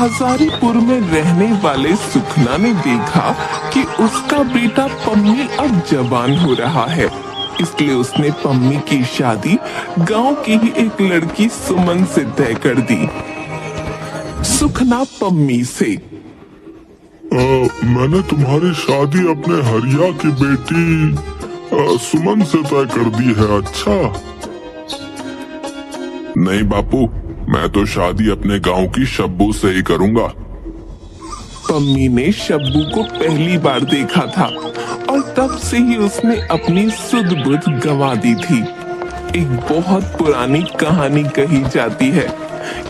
हजारीपुर में रहने वाले सुखना ने देखा कि उसका बेटा पम्मी अब जवान हो रहा है, इसलिए उसने पम्मी की शादी गांव की ही एक लड़की सुमन से तय कर दी। सुखना पम्मी से, मैंने तुम्हारी शादी अपने हरिया की बेटी सुमन से तय कर दी है। अच्छा। नहीं बापू, मैं तो शादी अपने गांव की शब्बू से ही करूंगा। पम्मी ने शब्बू को पहली बार देखा था और तब से ही उसने अपनी सुध बुध गंवा दी थी। एक बहुत पुरानी कहानी कही जाती है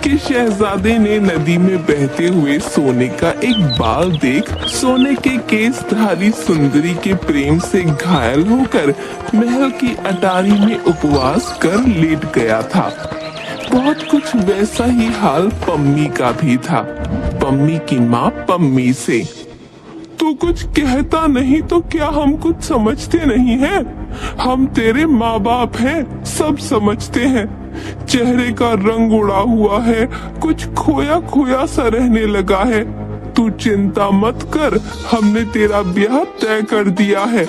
कि शहजादे ने नदी में बहते हुए सोने का एक बाल देख सोने के केसधारी सुंदरी के प्रेम से घायल होकर महल की अटारी में उपवास कर लेट गया था। बहुत कुछ वैसा ही हाल पम्मी का भी था। पम्मी की माँ पम्मी से, तू कुछ कहता नहीं तो क्या हम कुछ समझते नहीं हैं? हम तेरे माँ बाप हैं, सब समझते हैं। चेहरे का रंग उड़ा हुआ है, कुछ खोया खोया सा रहने लगा है। तू चिंता मत कर, हमने तेरा ब्याह तय कर दिया है।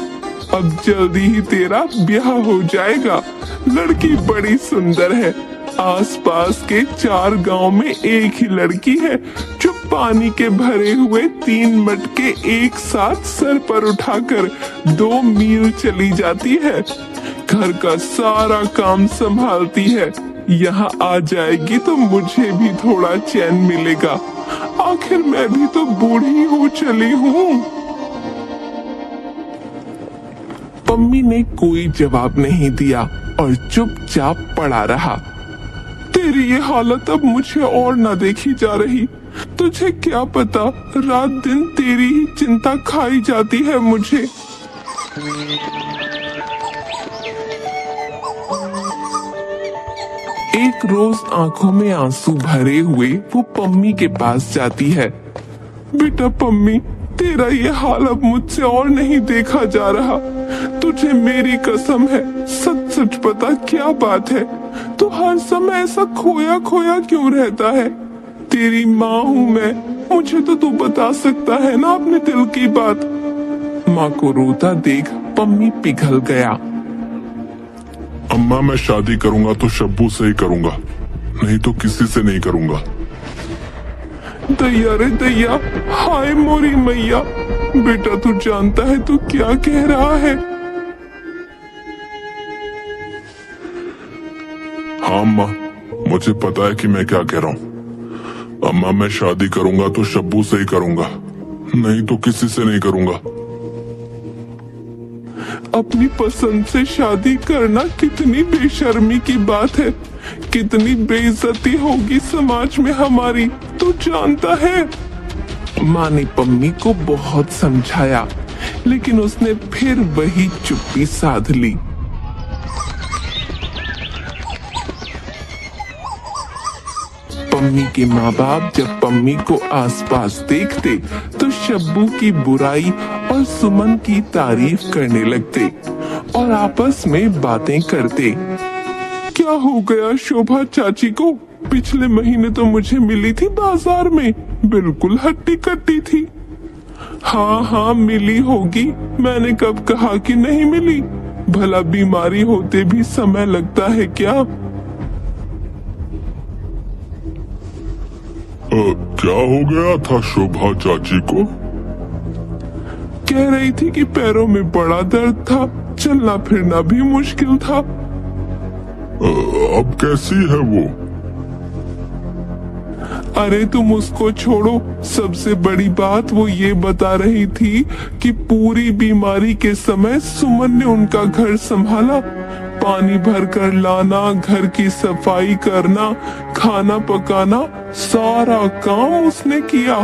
अब जल्दी ही तेरा ब्याह हो जाएगा। लड़की बड़ी सुंदर है। आसपास के 4 गांव में एक ही लड़की है जो पानी के भरे हुए 3 मटके एक साथ सर पर उठाकर 2 मील चली जाती है। घर का सारा काम संभालती है। यहाँ आ जाएगी तो मुझे भी थोड़ा चैन मिलेगा। आखिर मैं भी तो बूढ़ी हो चली हूँ। पम्मी ने कोई जवाब नहीं दिया और चुपचाप पड़ा रहा। तेरी ये हालत अब मुझे और ना देखी जा रही। तुझे क्या पता, रात दिन तेरी ही चिंता खाई जाती है मुझे। एक रोज आंखों में आंसू भरे हुए वो पम्मी के पास जाती है। बेटा पम्मी, तेरा ये हाल अब मुझसे और नहीं देखा जा रहा। तुझे मेरी कसम है, सच सच बता क्या बात है? तू हर समय ऐसा खोया खोया क्यों रहता है? तेरी माँ हूँ मैं, मुझे तो तू बता सकता है ना अपने दिल की बात। माँ को रोता देख पम्मी पिघल गया। अम्मा, मैं शादी करूंगा तो शब्बू से ही करूंगा, नहीं तो किसी से नहीं करूंगा। दैया रे दैया, हाय मोरी मैया। बेटा तू जानता है तू क्या कह रहा है? हाँ अम्मा, मुझे पता है कि मैं क्या कह रहा हूँ। अम्मा, मैं शादी करूंगा तो शब्बू से ही करूंगा, नहीं तो किसी से नहीं करूंगा। अपनी पसंद से शादी करना कितनी बेशर्मी की बात है। कितनी बेइज्जती होगी समाज में हमारी, तू जानता है? माँ ने पम्मी को बहुत समझाया, लेकिन उसने फिर वही चुप्पी साध ली। पम्मी के माँ बाप जब पम्मी को आसपास देखते तो शब्बू की बुराई और सुमन की तारीफ करने लगते और आपस में बातें करते। क्या हो गया शोभा चाची को? पिछले महीने तो मुझे मिली थी बाजार में, बिल्कुल हट्टी कट्टी थी। हाँ हाँ मिली होगी, मैंने कब कहा कि नहीं मिली? भला बीमारी होते भी समय लगता है क्या? क्या हो गया था शोभा चाची को? कह रही थी कि पैरों में बड़ा दर्द था, चलना फिरना भी मुश्किल था। अब कैसी है वो? अरे तुम उसको छोड़ो, सबसे बड़ी बात वो ये बता रही थी कि पूरी बीमारी के समय सुमन ने उनका घर संभाला। पानी भर कर लाना, घर की सफाई करना, खाना पकाना, सारा काम उसने किया।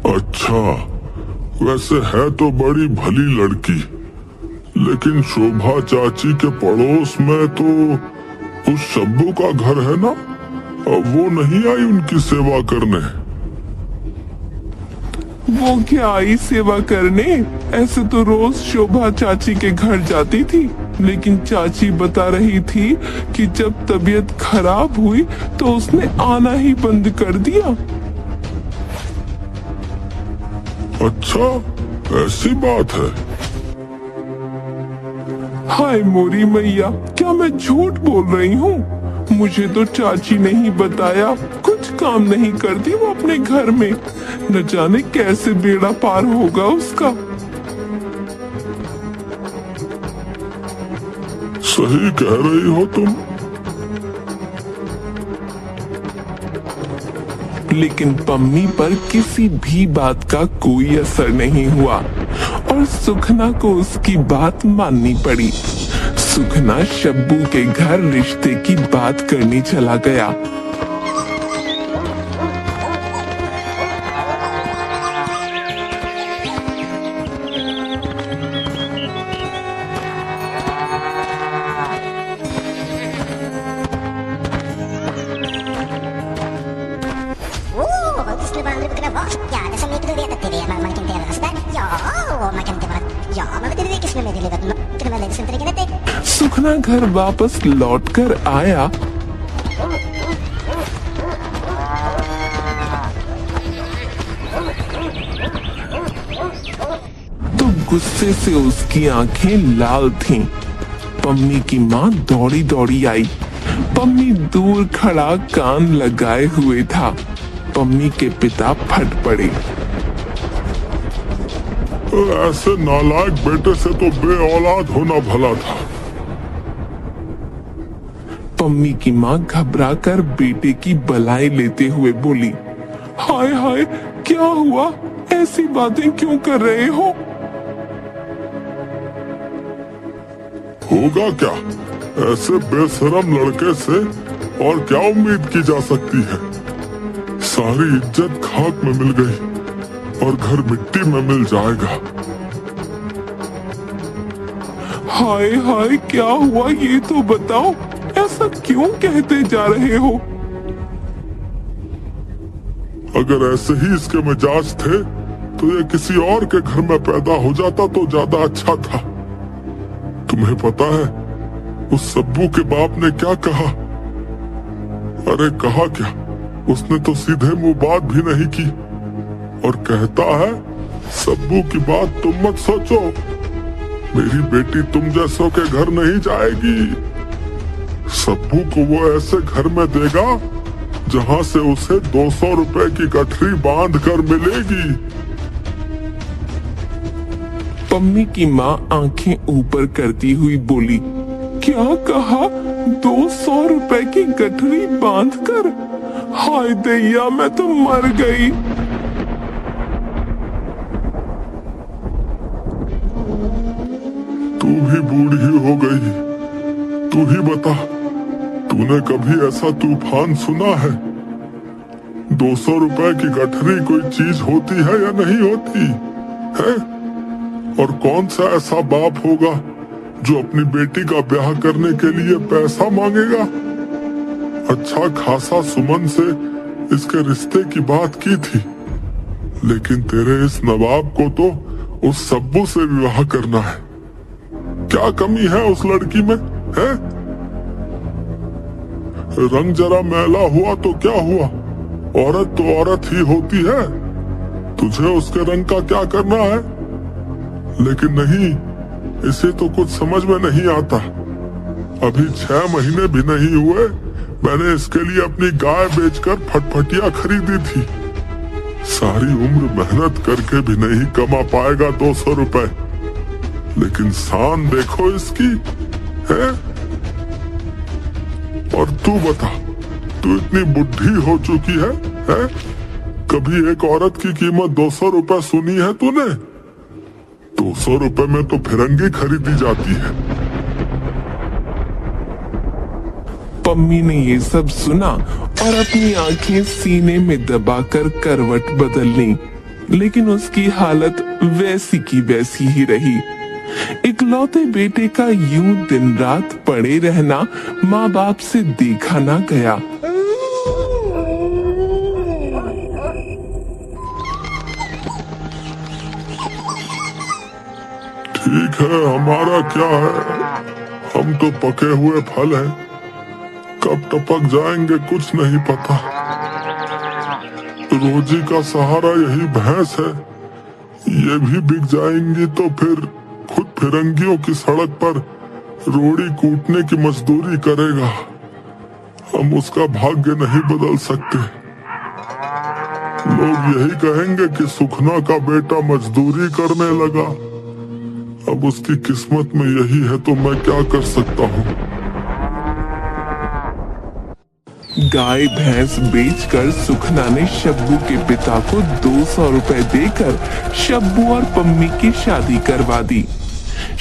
अच्छा, वैसे है तो बड़ी भली लड़की, लेकिन शोभा चाची के पड़ोस में तो उस शब्बू का घर है ना, वो नहीं आई उनकी सेवा करने? वो क्या आई सेवा करने? ऐसे तो रोज शोभा चाची के घर जाती थी, लेकिन चाची बता रही थी कि जब तबीयत खराब हुई तो उसने आना ही बंद कर दिया। अच्छा, ऐसी बात है। हाय मोरी मैया, क्या मैं झूठ बोल रही हूँ? मुझे तो चाची ने ही बताया। कुछ काम नहीं करती वो अपने घर में, न जाने कैसे बेड़ा पार होगा उसका। सही कह रही हो तुम। लेकिन पम्मी पर किसी भी बात का कोई असर नहीं हुआ और सुखना को उसकी बात माननी पड़ी। सुखना शब्बू के घर रिश्ते की बात करने चला गया। Det skulle bara kunna vara. Ja, det som inte du vet att det är det man kan inte göra sådär. Ja, man kan inte bara. Ja, man vet inte vilket som är med i livet. Kan man lägga sig inte det? सुखना घर वापस लौटकर आया तो गुस्से से उसकी आंखें लाल थीं। पम्मी की माँ दौड़ी दौड़ी आई। पम्मी दूर खड़ा कान लगाए हुए था। पम्मी के पिता फट पड़े। ऐसे नालायक बेटे से तो बे औलाद होना भला था। पम्मी की माँ घबराकर बेटे की बलाई लेते हुए बोली, हाय हाय, क्या हुआ? ऐसी बातें क्यों कर रहे हो? होगा क्या? ऐसे बेशरम लड़के से और क्या उम्मीद की जा सकती है? सारी इज्जत खाक में मिल गई और घर मिट्टी में मिल जाएगा। हाय हाय, क्या हुआ ये तो बताओ। ऐसा क्यों कहते जा रहे हो? अगर ऐसे ही इसके मिजाज थे तो ये किसी और के घर में पैदा हो जाता तो ज्यादा अच्छा था। तुम्हें पता है उस सब्बू के बाप ने क्या कहा? अरे कहा क्या, उसने तो सीधे मुंह बात भी नहीं की और कहता है, सब्बू की बात तुम मत सोचो, मेरी बेटी तुम जैसों के घर नहीं जाएगी। सब्बू को वो ऐसे घर में देगा जहां से उसे 200 रुपए की गठरी बांध कर मिलेगी। पम्मी की माँ आंखें ऊपर करती हुई बोली, क्या कहा? 200 रुपए की गठरी बांधकर? हाय दैया, मैं तो मर गई। तू भी बूढ़ी हो गई। तू ही बता, तूने कभी ऐसा तूफान सुना है? 200 रुपए की गठरी कोई चीज होती है या नहीं होती है? और कौन सा ऐसा बाप होगा जो अपनी बेटी का ब्याह करने के लिए पैसा मांगेगा? अच्छा खासा सुमन से इसके रिश्ते की बात की थी, लेकिन तेरे इस नवाब को तो उस सब्बू से विवाह करना है। क्या कमी है उस लड़की में है? रंग जरा मैला हुआ तो क्या हुआ, औरत तो औरत ही होती है। तुझे उसके रंग का क्या करना है? लेकिन नहीं, इसे तो कुछ समझ में नहीं आता। अभी 6 महीने भी नहीं हुए मैंने इसके लिए अपनी गाय बेचकर फटफटिया खरीदी थी। सारी उम्र मेहनत करके भी नहीं कमा पाएगा 200 रुपए, लेकिन शान देखो इसकी है। और तू बता, तू इतनी बुढ़ी हो चुकी है? कभी एक औरत की कीमत 200 रुपए सुनी है तूने? 200 रुपए में तो फिरंगी खरीदी जाती है। पम्मी ने ये सब सुना और अपनी आंखें सीने में दबाकर करवट बदल ली, लेकिन उसकी हालत वैसी की वैसी ही रही। इकलौते बेटे का यूं दिन रात पड़े रहना माँ बाप से देखा ना गया। ठीक है, हमारा क्या है? हम तो पके हुए फल हैं, कब टपक जाएंगे कुछ नहीं पता। रोजी का सहारा यही भैंस है, ये भी बिक जाएंगी तो फिर खुद फिरंगियों की सड़क पर रोड़ी कूटने की मजदूरी करेगा। हम उसका भाग्य नहीं बदल सकते। लोग यही कहेंगे कि सुखना का बेटा मजदूरी करने लगा। अब उसकी किस्मत में यही है तो मैं क्या कर सकता हूँ। गाय भैंस बेचकर सुखना ने शब्बू के पिता को 200 रुपए देकर शब्बू और पम्मी की शादी करवा दी।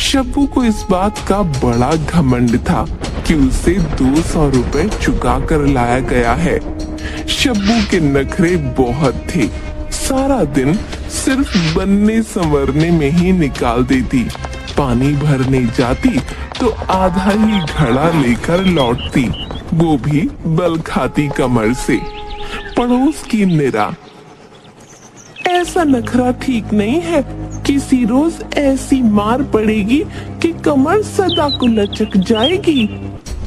शब्बू को इस बात का बड़ा घमंड था कि उसे 200 रुपए चुका कर लाया गया है। शब्बू के नखरे बहुत थे, सारा दिन सिर्फ बनने संवरने में ही निकाल देती। पानी भरने जाती तो आधा ही घड़ा लेकर लौटती, वो भी बल खाती कमर से। पड़ोस की निरा, ऐसा नखरा ठीक नहीं है, किसी रोज ऐसी मार पड़ेगी कि कमर सदा को लचक जाएगी।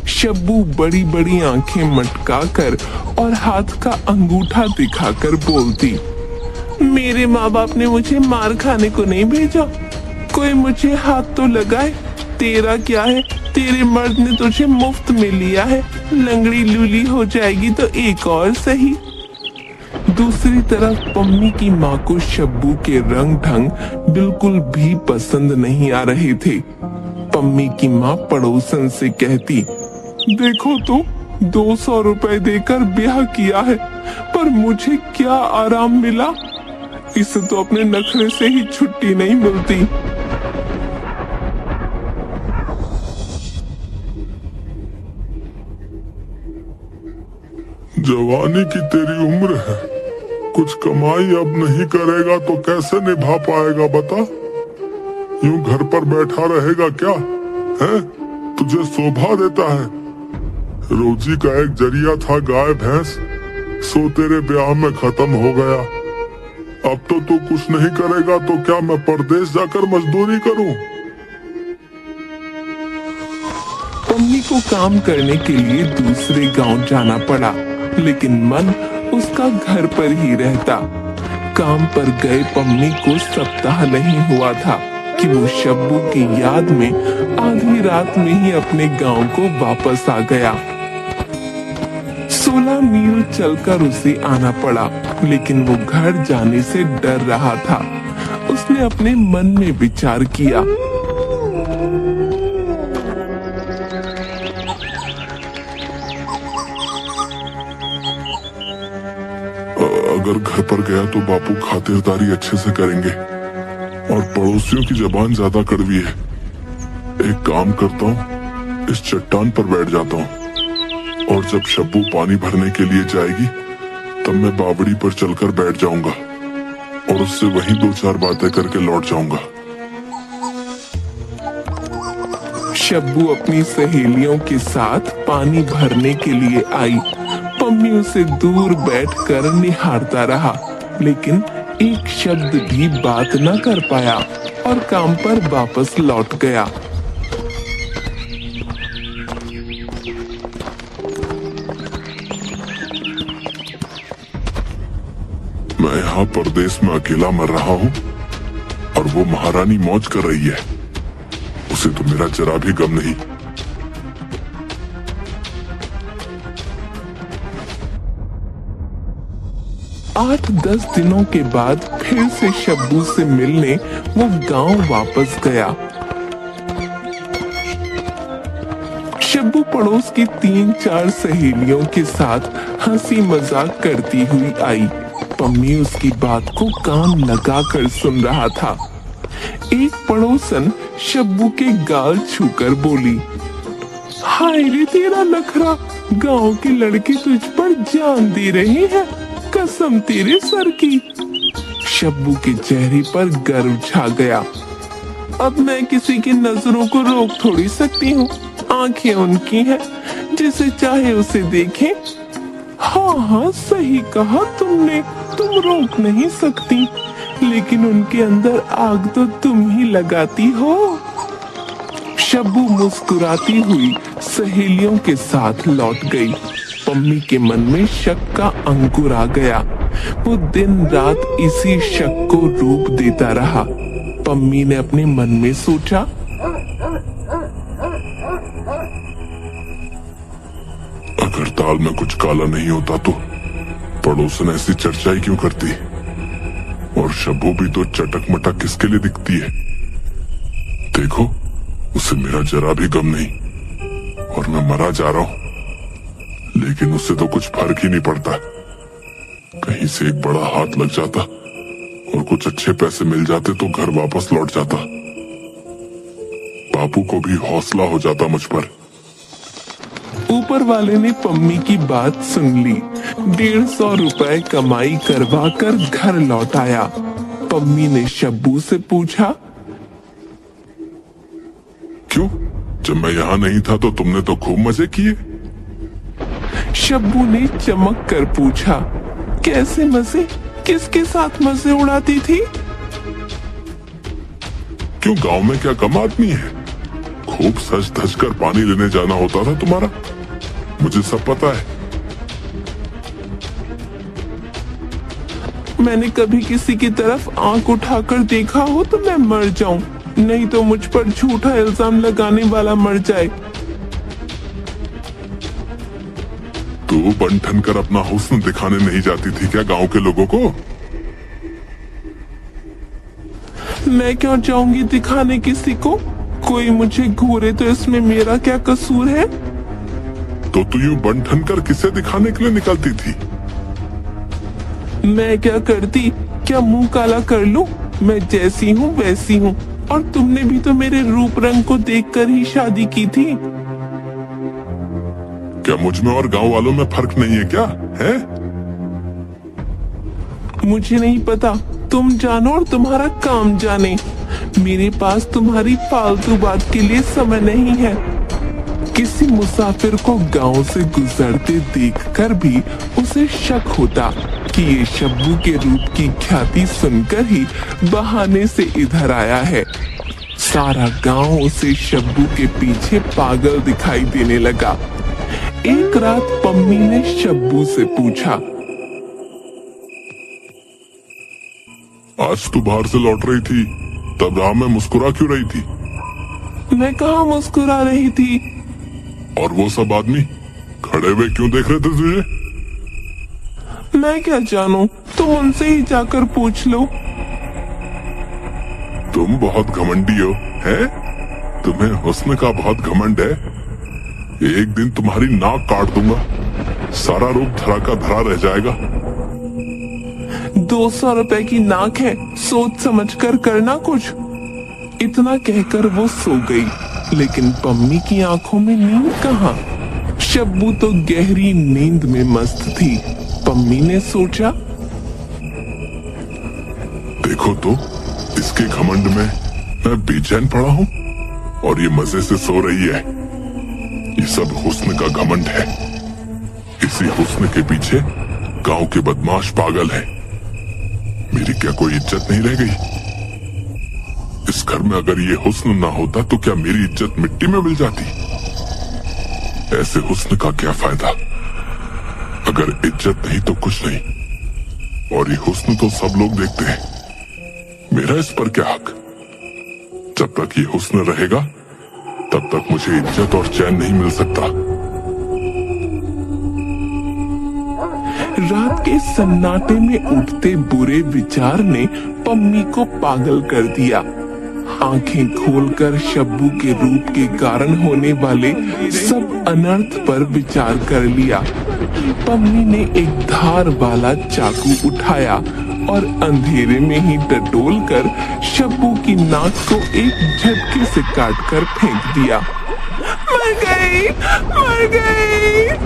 शब्बू बड़ी बड़ी आंखें मटकाकर और हाथ का अंगूठा दिखाकर बोलती, मेरे माँ बाप ने मुझे मार खाने को नहीं भेजा, कोई मुझे हाथ तो लगाए। तेरा क्या है, तेरे मर्द ने तुझे मुफ्त में लिया है, लंगड़ी लूली हो जाएगी तो एक और सही। दूसरी तरफ पम्मी की माँ को शब्बू के रंग ढंग बिल्कुल भी पसंद नहीं आ रहे थे। पम्मी की माँ पड़ोसन से कहती, देखो तो 200 रुपए देकर ब्याह किया है, पर मुझे क्या आराम मिला, इसे तो अपने नखरे से ही छुट्टी नहीं मिलती। जवानी की तेरी उम्र है, कुछ कमाई अब नहीं करेगा तो कैसे निभा पाएगा बता। यूं घर पर बैठा रहेगा क्या है, तुझे शोभा देता है। रोजी का एक जरिया था गाय भैंस, सो तेरे ब्याह में खत्म हो गया। अब तो तू कुछ नहीं करेगा तो क्या मैं परदेश जाकर मजदूरी करूं। पम्मी को काम करने के लिए दूसरे गांव जाना पड़ा, लेकिन मन उसका घर पर ही रहता। काम पर गए पम्मी को सप्ताह नहीं हुआ था कि वो शब्बू की याद में आधी रात में ही अपने गांव को वापस आ गया। 16 मील चलकर उसे आना पड़ा, लेकिन वो घर जाने से डर रहा था। उसने अपने मन में विचार किया, अगर घर पर गया तो बापू खातिरदारी अच्छे से करेंगे और पड़ोसियों की जबान ज्यादा कड़वी है। एक काम करता हूँ, इस चट्टान पर बैठ जाता हूँ और जब शब्बू पानी भरने के लिए जाएगी तब मैं बावड़ी पर चलकर बैठ जाऊंगा और उससे वहीं 2-4 बातें करके लौट जाऊंगा। शब्बू अपनी सहेलियों के साथ पानी भरने के लिए आई। पम्मी उसे दूर बैठकर निहारता रहा, लेकिन एक शब्द भी बात न कर पाया और काम पर वापस लौट गया। मैं यहाँ परदेश में अकेला मर रहा हूँ और वो महारानी मौज कर रही है, उसे तो मेरा जरा भी गम नहीं। 8-10 दिनों के बाद फिर से शब्बू से मिलने वो गांव वापस गया। शब्बू पड़ोस की 3-4 सहेलियों के साथ हंसी मजाक करती हुई आई। पम्मी उसकी बात को कान लगाकर सुन रहा था। एक पड़ोसन शब्बू के गाल छूकर बोली, हाय रे तेरा नखरा, गांव के लड़के तुझ पर जान दे रहे हैं, कसम तेरे सर की। शब्बू के चेहरे पर गर्व छा गया। अब मैं किसी की नजरों को रोक थोड़ी सकती हूँ, आंखें उनकी हैं, जिसे चाहे उसे देखें। हाँ हाँ सही कहा तुमने, तुम रोक नहीं सकती, लेकिन उनके अंदर आग तो तुम ही लगाती हो। शब्बू मुस्कुराती हुई सहेलियों के साथ लौट गई। पम्मी के मन में शक का अंकुर आ गया। वो दिन रात इसी शक को रूप देता रहा। पम्मी ने अपने मन में सोचा, अगर दाल में कुछ काला नहीं होता तो पड़ोसन ऐसी चर्चा ही क्यों करती? और शब्बू भी तो चटक मटक किसके लिए दिखती है? देखो, उसे मेरा जरा भी गम नहीं और मैं मरा जा रहा हूं, लेकिन उससे तो कुछ फर्क ही नहीं पड़ता। कहीं से एक बड़ा हाथ लग जाता और कुछ अच्छे पैसे मिल जाते तो घर वापस लौट जाता। बापू को भी हौसला हो जाता मुझ पर। ऊपर वाले ने पम्मी की बात सुन ली। 150 रुपए कमाई करवा कर घर लौट आया। पम्मी ने शब्बू से पूछा, क्यों? जब मैं यहाँ नहीं था तो तुमने तो खूब मजे किए। शब्बू ने चमक कर पूछा, कैसे मजे? किसके साथ मजे उड़ाती थी? क्यों, गांव में क्या कम आदमी है? खूब सज धज कर पानी लेने जाना होता था तुम्हारा, मुझे सब पता है। मैंने कभी किसी की तरफ आंख उठाकर देखा हो तो मैं मर जाऊं, नहीं तो मुझ पर झूठा इल्जाम लगाने वाला मर जाए। तू बन ठन कर अपना हुस्न दिखाने नहीं जाती थी क्या गांव के लोगों को? मैं क्यों जाऊंगी दिखाने किसी को? कोई मुझे घूरे तो इसमें मेरा क्या कसूर है? तो तू यूं बन ठन कर किसे दिखाने के लिए निकलती थी? मैं क्या करती? क्या मुंह काला कर लूं? मैं जैसी हूँ वैसी हूँ, और तुमने भी तो मेरे रूप रंग को देखकर ही शादी की थी। क्या मुझ में और गांव वालों में फर्क नहीं है क्या है? मुझे नहीं पता, तुम जानो और तुम्हारा काम जाने। मेरे पास तुम्हारी फालतू बात के लिए समय नहीं है। किसी मुसाफिर को गांव से गुजरते देखकर भी उसे शक होता कि ये शब्बू के रूप की ख्याति सुनकर ही बहाने से इधर आया है। सारा गांव उसे शब्बू के पीछे पागल दिखाई देने लगा। एक रात पम्मी ने शब्बू से पूछा, आज तू बाहर से लौट रही थी, तब राह में मुस्कुरा क्यों रही थी? मैं कहाँ मुस्कुरा रही थी? और वो सब आदमी खड़े हुए क्यों देख रहे थे तुझे? मैं क्या जानूं, तुम उनसे ही जाकर पूछ लो। तुम बहुत घमंडी हो, हैं? तुम्हें हुस्न का बहुत घमंड है। एक दिन तुम्हारी नाक काट दूंगा, सारा रूप धरा का धरा रह जाएगा। 200 रुपए की नाक है, सोच समझ कर करना कुछ। इतना कहकर वो सो गई, लेकिन पम्मी की आंखों में नींद कहाँ? शब्बू तो गहरी नींद में मस्त थी। पम्मी ने सोचा, देखो तो, इसके घमंड में मैं बेचैन पड़ा हूँ और ये मजे से सो रही है। ये सब हुस्न का घमंड है। इसी हुस्न के पीछे गांव के बदमाश पागल हैं। मेरी क्या कोई इज्जत नहीं रह गई? इस घर में अगर ये हुस्न ना होता तो क्या मेरी इज्जत मिट्टी में मिल जाती? ऐसे हुस्न का क्या फायदा? अगर इज्जत नहीं तो कुछ नहीं। और ये हुस्न तो सब लोग देखते हैं, मेरा इस पर क्या हक? जब तक ये हुस्न रहेगा तब तक मुझे इज्जत और चैन नहीं मिल सकता। रात के सन्नाटे में उठते बुरे विचार ने पम्मी को पागल कर दिया। आंखें खोलकर शब्बू के रूप के कारण होने वाले सब अनर्थ पर विचार कर लिया। पम्मी ने एक धार वाला चाकू उठाया और अंधेरे में ही टटोल कर शब्बू की नाक को एक झटके से काटकर फेंक दिया। मर गई, मर गई!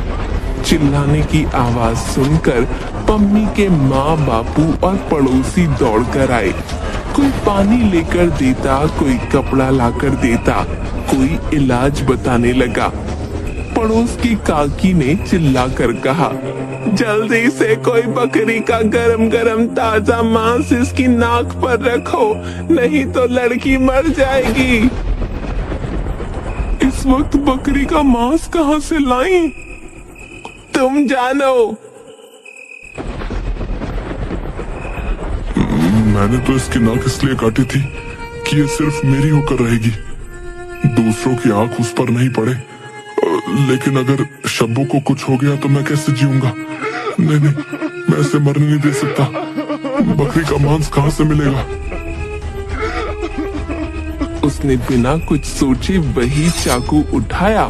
चिल्लाने की आवाज सुनकर पम्मी के माँ बापू और पड़ोसी दौड़कर आए। कोई पानी लेकर देता, कोई कपड़ा लाकर देता, कोई इलाज बताने लगा। पड़ोस की काकी ने चिल्लाकर कहा, जल्दी से कोई बकरी का गरम गरम ताजा मांस इसकी नाक पर रखो, नहीं तो लड़की मर जाएगी। इस वक्त बकरी का मांस कहाँ से लाई? तुम जानो। मैंने तो इसकी नाक इसलिए काटी थी कि ये सिर्फ मेरी होकर रहेगी, दूसरों की आंख उस पर नहीं पड़े। लेकिन अगर शब्बू को कुछ हो गया तो मैं कैसे जीऊंगा? नहीं नहीं, मैं इसे मरने नहीं दे सकता। बकरी का मांस कहाँ से मिलेगा? उसने बिना कुछ सोचे वही चाकू उठाया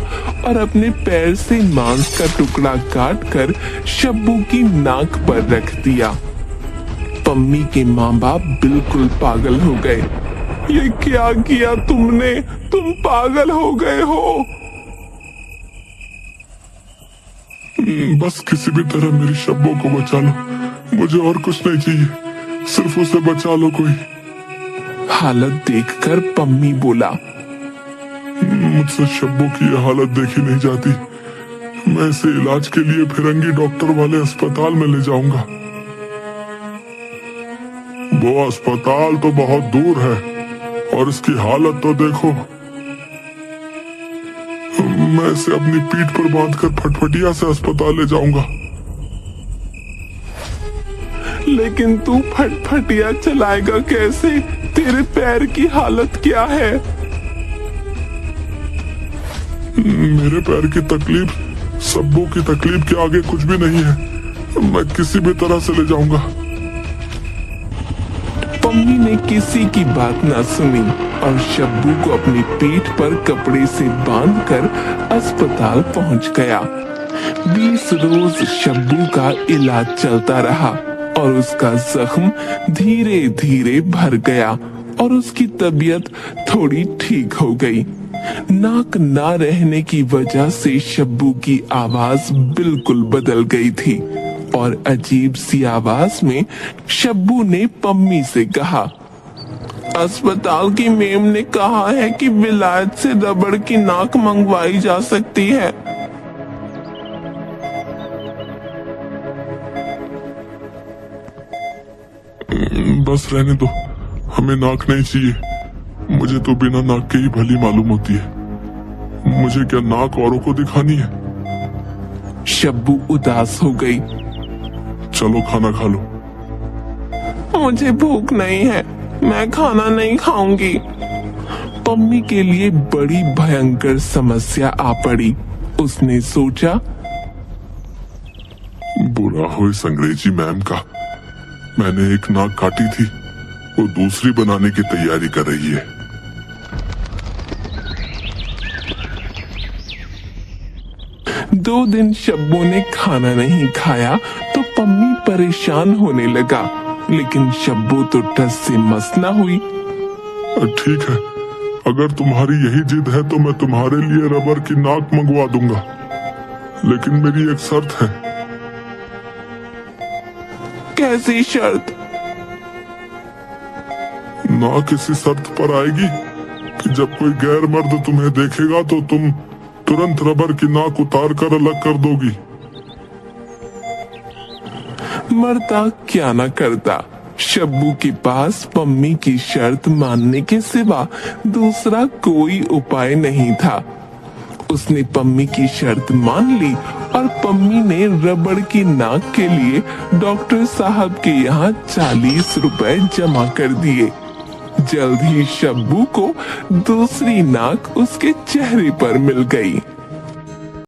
और अपने पैर से मांस का टुकड़ा काटकर शब्बू की नाक पर रख दिया। पम्मी के माँ बाप बिल्कुल पागल हो गए। ये क्या किया तुमने? तुम पागल हो गए हो। बस किसी भी तरह मेरी शब्बू को बचा लो, मुझे और कुछ नहीं चाहिए, सिर्फ उसे बचा लो कोई। हालत देखकर पम्मी बोला, मुझसे शब्बू की ये हालत देखी नहीं जाती। मैं इसे इलाज के लिए फिरंगी डॉक्टर वाले अस्पताल में ले जाऊंगा। वो अस्पताल तो बहुत दूर है और इसकी हालत तो देखो। मैं इसे अपनी पीठ पर बांधकर फटफटिया से अस्पताल ले जाऊंगा। लेकिन तू फटफटिया चलाएगा कैसे? तेरे पैर की हालत क्या है? मेरे पैर की तकलीफ शब्बू की तकलीफ के आगे कुछ भी नहीं है। मैं किसी भी तरह से ले जाऊंगा। पम्मी ने किसी की बात ना सुनी और शब्बू को अपनी पीठ पर कपड़े से बांधकर अस्पताल पहुंच गया। 20 रोज शब्बू का इलाज चलता रहा और उसका जख्म धीरे धीरे भर गया और उसकी तबीयत थोड़ी ठीक हो गई। नाक ना रहने की वजह से शब्बू की आवाज बिल्कुल बदल गई थी और अजीब सी आवाज में शब्बू ने पम्मी से कहा, अस्पताल की मेम ने कहा है कि विलायत से रबड़ की नाक मंगवाई जा सकती है। बस रहने दो, हमें नाक नहीं चाहिए। मुझे तो बिना नाक के ही भली मालूम होती है। मुझे क्या नाक औरों को दिखानी है? शब्बू उदास हो गई। चलो खाना खा लो। मुझे भूख नहीं है, मैं खाना नहीं खाऊंगी। पम्मी के लिए बड़ी भयंकर समस्या आ पड़ी। उसने सोचा, बुरा हो इस अंग्रेजी मैम का। मैंने एक नाक काटी थी, वो दूसरी बनाने की तैयारी कर रही है। दो दिन शब्बू ने खाना नहीं खाया तो पम्मी परेशान होने लगा, लेकिन शब्बू तो टस से मस न हुई। ठीक है, अगर तुम्हारी यही जिद है तो मैं तुम्हारे लिए रबर की नाक मंगवा दूंगा, लेकिन मेरी एक शर्त है। कैसी शर्त? नाक किसी शर्त पर आएगी कि जब कोई गैर मर्द तुम्हें देखेगा तो तुम तुरंत रबर की नाक उतार कर अलग कर दोगी। मरता क्या न करता। शब्बू के पास पम्मी की शर्त मानने के सिवा दूसरा कोई उपाय नहीं था। उसने पम्मी की शर्त मान ली और पम्मी ने रबड़ की नाक के लिए डॉक्टर साहब के यहाँ 40 रुपए जमा कर दिए। जल्द ही शब्बू को दूसरी नाक उसके चेहरे पर मिल गई।